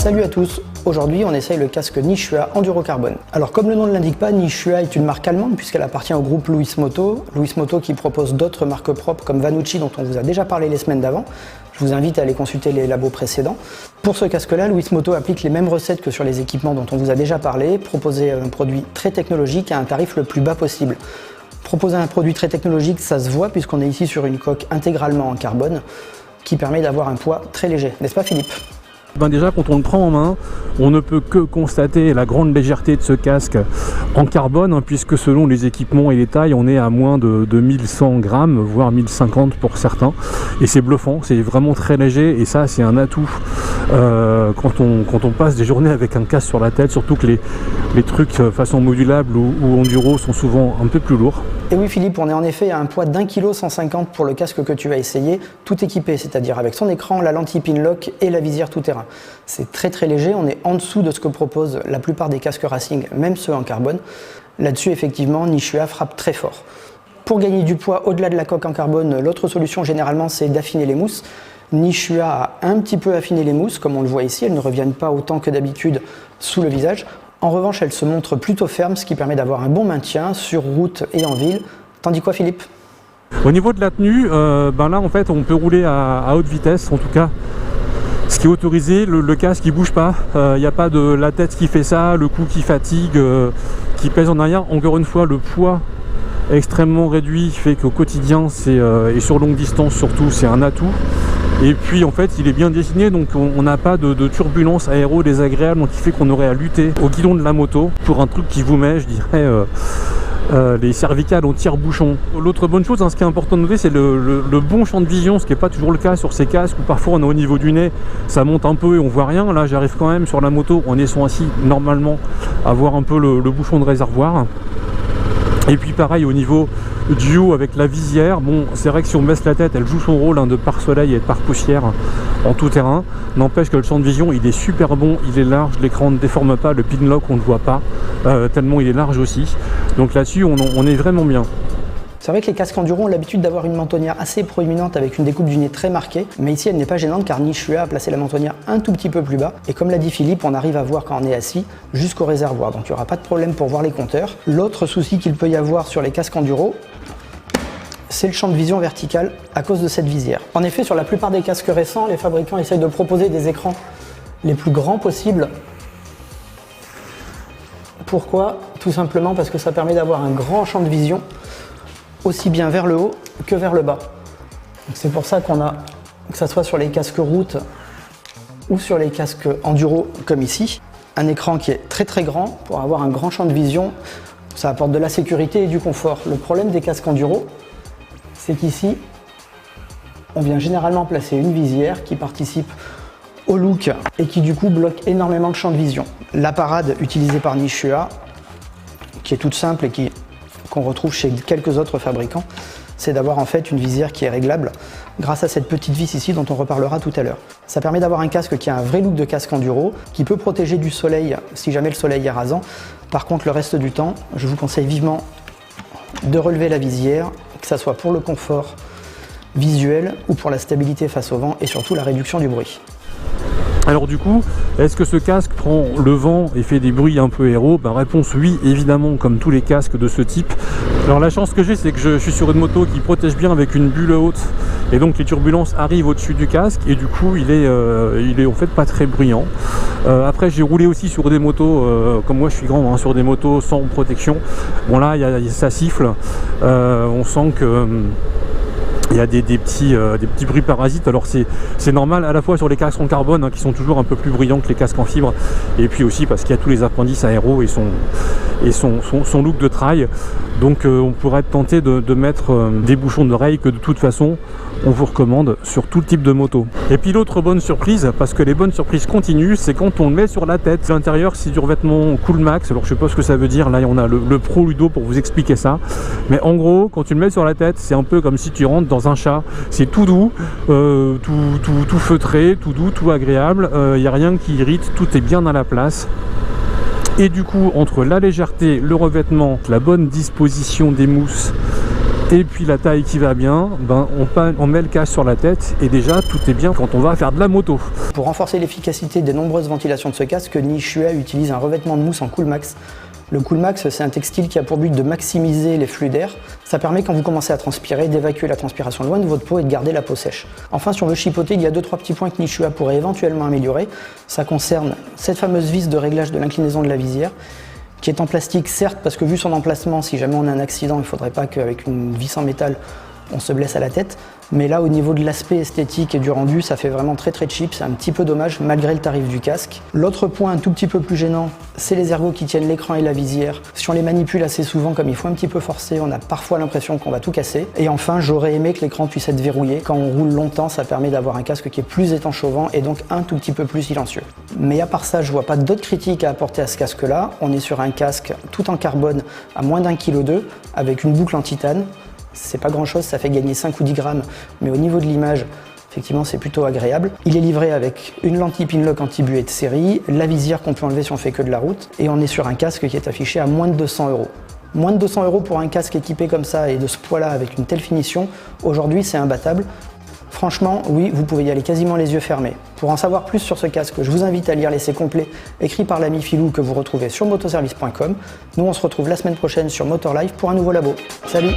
Salut à tous, aujourd'hui on essaye le casque Nishua Enduro Carbone. Alors comme le nom ne l'indique pas, Nishua est une marque allemande puisqu'elle appartient au groupe Louis Moto qui propose d'autres marques propres comme Vanucci dont on vous a déjà parlé les semaines d'avant. Je vous invite à aller consulter les labos précédents. Pour ce casque-là, Louis Moto applique les mêmes recettes que sur les équipements dont on vous a déjà parlé, proposer un produit très technologique à un tarif le plus bas possible. Proposer un produit très technologique, ça se voit puisqu'on est ici sur une coque intégralement en carbone qui permet d'avoir un poids très léger, n'est-ce pas Philippe ? Déjà quand on le prend en main, on ne peut que constater la grande légèreté de ce casque en carbone, puisque selon les équipements et les tailles, on est à moins de 1100 grammes, voire 1050 pour certains. Et c'est bluffant, c'est vraiment très léger et ça c'est un atout quand on passe des journées avec un casque sur la tête, surtout que les trucs façon modulable ou enduro sont souvent un peu plus lourds. Et oui Philippe, on est en effet à un poids d'1,150 kg pour le casque que tu vas essayer, tout équipé, c'est-à-dire avec son écran, la lentille Pinlock et la visière tout-terrain. C'est très léger, on est en dessous de ce que proposent la plupart des casques racing, même ceux en carbone. Là-dessus, effectivement, Nishua frappe très fort. Pour gagner du poids au-delà de la coque en carbone, l'autre solution généralement c'est d'affiner les mousses. Nishua a un petit peu affiné les mousses, comme on le voit ici, elles ne reviennent pas autant que d'habitude sous le visage. En revanche, elles se montrent plutôt fermes, ce qui permet d'avoir un bon maintien sur route et en ville. T'en dis quoi Philippe ? Au niveau de la tenue, là en fait on peut rouler à haute vitesse, en tout cas ce qui est autorisé, le casque il bouge pas, il n'y a pas de la tête qui fait ça, le cou qui fatigue, qui pèse en arrière. Encore une fois, le poids extrêmement réduit fait qu'au quotidien et sur longue distance surtout c'est un atout. Et puis en fait il est bien dessiné, donc on n'a pas de turbulence aéro désagréable, donc qui fait qu'on aurait à lutter au guidon de la moto pour un truc qui vous met, je dirais, les cervicales en tire-bouchon. L'autre bonne chose, ce qui est important de noter, c'est le bon champ de vision, ce qui n'est pas toujours le cas sur ces casques où parfois on est au niveau du nez, ça monte un peu et on voit rien. Là j'arrive quand même sur la moto en étant assis normalement à voir un peu le bouchon de réservoir. Et puis pareil au niveau du haut avec la visière, bon c'est vrai que si on baisse la tête elle joue son rôle de pare-soleil et de pare-poussière en tout terrain, n'empêche que le champ de vision il est super bon, il est large, l'écran ne déforme pas, le pinlock on ne le voit pas, tellement il est large aussi, donc là-dessus on est vraiment bien. C'est vrai que les casques enduro ont l'habitude d'avoir une mentonnière assez proéminente avec une découpe du nez très marquée, mais ici elle n'est pas gênante car Nishua a placé la mentonnière un tout petit peu plus bas et comme l'a dit Philippe, on arrive à voir quand on est assis jusqu'au réservoir, donc il n'y aura pas de problème pour voir les compteurs. L'autre souci qu'il peut y avoir sur les casques enduro, c'est le champ de vision vertical à cause de cette visière. En effet, sur la plupart des casques récents, les fabricants essayent de proposer des écrans les plus grands possibles. Pourquoi ? Tout simplement parce que ça permet d'avoir un grand champ de vision aussi bien vers le haut que vers le bas. C'est pour ça qu'on a, que ce soit sur les casques route ou sur les casques enduro comme ici, un écran qui est très grand pour avoir un grand champ de vision. Ça apporte de la sécurité et du confort. Le problème des casques enduro, c'est qu'ici, on vient généralement placer une visière qui participe au look et qui du coup bloque énormément de champ de vision. La parade utilisée par Nishua, qui est toute simple et qu'on retrouve chez quelques autres fabricants, c'est d'avoir en fait une visière qui est réglable grâce à cette petite vis ici dont on reparlera tout à l'heure. Ça permet d'avoir un casque qui a un vrai look de casque enduro, qui peut protéger du soleil si jamais le soleil est rasant. Par contre, le reste du temps, je vous conseille vivement de relever la visière, que ça soit pour le confort visuel ou pour la stabilité face au vent et surtout la réduction du bruit. Alors du coup, est-ce que ce casque prend le vent et fait des bruits un peu aéro ? Réponse oui, évidemment, comme tous les casques de ce type. Alors la chance que j'ai, c'est que je suis sur une moto qui protège bien avec une bulle haute et donc les turbulences arrivent au-dessus du casque et du coup il est en fait pas très bruyant. Après j'ai roulé aussi sur des motos, comme moi je suis grand, sur des motos sans protection. Bon là ça siffle, on sent que il y a des petits bruits parasites. Alors c'est normal à la fois sur les casques en carbone qui sont toujours un peu plus bruyants que les casques en fibre, et puis aussi parce qu'il y a tous les appendices aéro et son look de trail. Donc on pourrait être tenté de mettre des bouchons d'oreille que de toute façon on vous recommande sur tout type de moto. Et puis l'autre bonne surprise, parce que les bonnes surprises continuent, c'est quand on le met sur la tête. L'intérieur c'est du revêtement Cool Max, alors je sais pas ce que ça veut dire, là on a le Pro Ludo pour vous expliquer ça, mais en gros quand tu le mets sur la tête c'est un peu comme si tu rentres dans un chat, c'est tout doux, tout feutré, tout doux, tout agréable, il n'y a rien qui irrite, tout est bien à la place. Et du coup entre la légèreté, le revêtement, la bonne disposition des mousses Et puis la taille qui va bien, ben on met le casque sur la tête et déjà tout est bien quand on va faire de la moto. Pour renforcer l'efficacité des nombreuses ventilations de ce casque, Nishua utilise un revêtement de mousse en Coolmax. Le Coolmax, c'est un textile qui a pour but de maximiser les flux d'air. Ça permet, quand vous commencez à transpirer, d'évacuer la transpiration loin de votre peau et de garder la peau sèche. Enfin, si on veut chipoter, il y a 2-3 petits points que Nishua pourrait éventuellement améliorer. Ça concerne cette fameuse vis de réglage de l'inclinaison de la visière, qui est en plastique, certes, parce que vu son emplacement, si jamais on a un accident, il ne faudrait pas qu'avec une vis en métal, on se blesse à la tête. Mais là, au niveau de l'aspect esthétique et du rendu, ça fait vraiment très cheap. C'est un petit peu dommage, malgré le tarif du casque. L'autre point un tout petit peu plus gênant, c'est les ergots qui tiennent l'écran et la visière. Si on les manipule assez souvent, comme il faut un petit peu forcer, on a parfois l'impression qu'on va tout casser. Et enfin, j'aurais aimé que l'écran puisse être verrouillé. Quand on roule longtemps, ça permet d'avoir un casque qui est plus étanche au vent et donc un tout petit peu plus silencieux. Mais à part ça, je vois pas d'autres critiques à apporter à ce casque-là. On est sur un casque tout en carbone à moins d'1,2 kg avec une boucle en titane. C'est pas grand chose, ça fait gagner 5 ou 10 grammes, mais au niveau de l'image, effectivement, c'est plutôt agréable. Il est livré avec une lentille Pinlock anti-buée de série, la visière qu'on peut enlever si on fait que de la route, et on est sur un casque qui est affiché à moins de 200 €. Moins de 200 € pour un casque équipé comme ça et de ce poids-là avec une telle finition, aujourd'hui c'est imbattable. Franchement, oui, vous pouvez y aller quasiment les yeux fermés. Pour en savoir plus sur ce casque, je vous invite à lire l'essai complet écrit par l'ami Philou que vous retrouvez sur motoservice.com. Nous, on se retrouve la semaine prochaine sur Motorlife pour un nouveau labo. Salut!